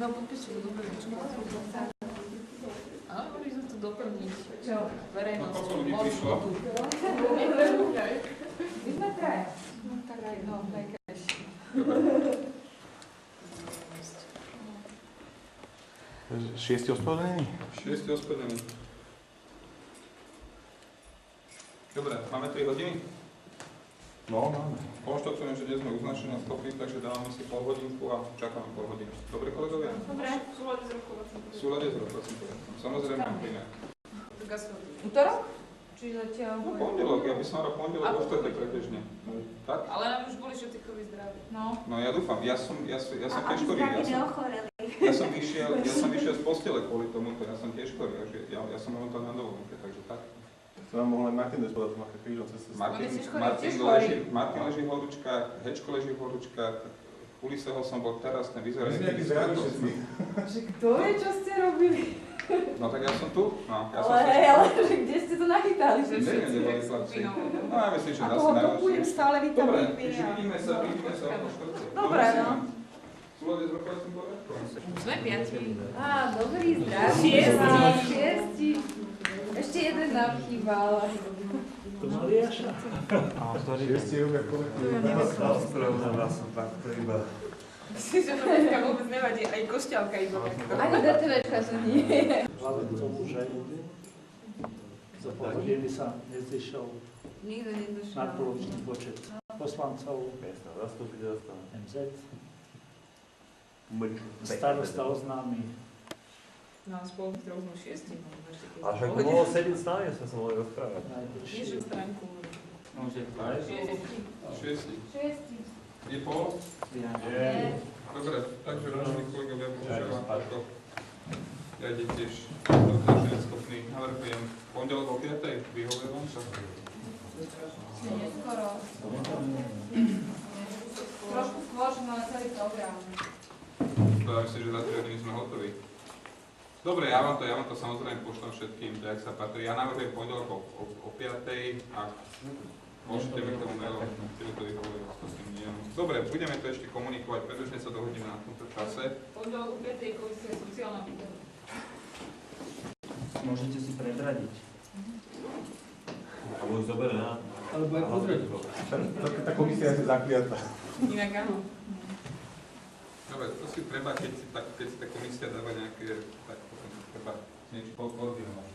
No, podpíšte to dobre. Áno, mohli sme to doplniť. Čo? Verejnosť. No, koľko ľudí prišlo? My sme traja. No, tak aj, no, najkrajšie. Šiesti ospravedlnení? Šiesti ospravedlnení. Dobre, máme 3 hodiny? No, máme. Konštatujem, že dnes sme uznačení na stopy, takže dávame si pol hodinku a čakáme pol hodiny. Dobre, kolegovia? Dobre, v súlade s rokovacím poriadkom. V súlade s rokovacím poriadkom. Samozrejme, inak. Útorok? Či zatiaľ... No, pondelok, ja by som rád pondelok vo štvrtok prebežne. Tak? Ale nám už boli šotichovi zdraví. No. No ja dúfam, ja som tiež chorý. Ja som vyšiel z postele kvôli tomuto, ja som tiež chorý, takže ja som momentálne na dovolenke, takže tak. To nám mohol aj Martin dať podať Macha krížom cez cestu. Martin leží v horúčkach, Hečko leží v horúčkach, Uliseho som bol teraz, ten vyzerá nejaký zrádosný. Že kto vie, čo ste robili? No tak ja som tu. No, ale že kde ste to nachytali? Že všetci tak skupinou. No ja myslím, že asi najlepšie. Dopujem stále vitamíny. Dobre, vidíme sa o štvrte. Dobre, no. V súlade s rokovacím poriadkom. Sme 5. Á, dobrý, zdravý. Šiesti. Ešte jeden nám chýbal. To Mariáša? Šiesti je umier kolektív. Ospravedlňoval som takto iba. Myslím, že to dneska vôbec nevadí, aj košťalka iba takto. Ani do TVčka, že nie. Hlavne k tomu, že za pol hodiny sa nezišiel Nikto nedošiel. nadpolovičný počet poslancov MZ. Starosta oznámi. No a spolu s rovnou 6. A však mohlo sedieť s nami, sme sa mohli rozprávať. Niečo stránku. Šiesti. Je pol? Dobre, takže vážení kolegovia, bohužiaľ, ako ja idem tiež dobre schopný. Navrhujem pondelok o 5. Vyhovuje vám sa? Neskoro. Trošku skôr, že máme celý program. Ja myslím, že za 3 hodiny sme hotoví. Dobre, ja vám to samozrejme pošlem všetkým, tak sa patrí. Ja navrhujem pondelok o 5. a môžete mi k tomu mailom, keď to vyhovuje. Dobre, budeme to ešte komunikovať, pretože sa dohodneme na tomto čase. Pondelok o 5. komisia sociálna výbor. Môžete si predradiť. A už dobre, ne? Alebo aj pozrieť. Tá komisia je asi zakliatá. Inak áno. Dobre, to si treba, keď si tá komisia dáva nejaké, tak potom treba niečo koordinovať.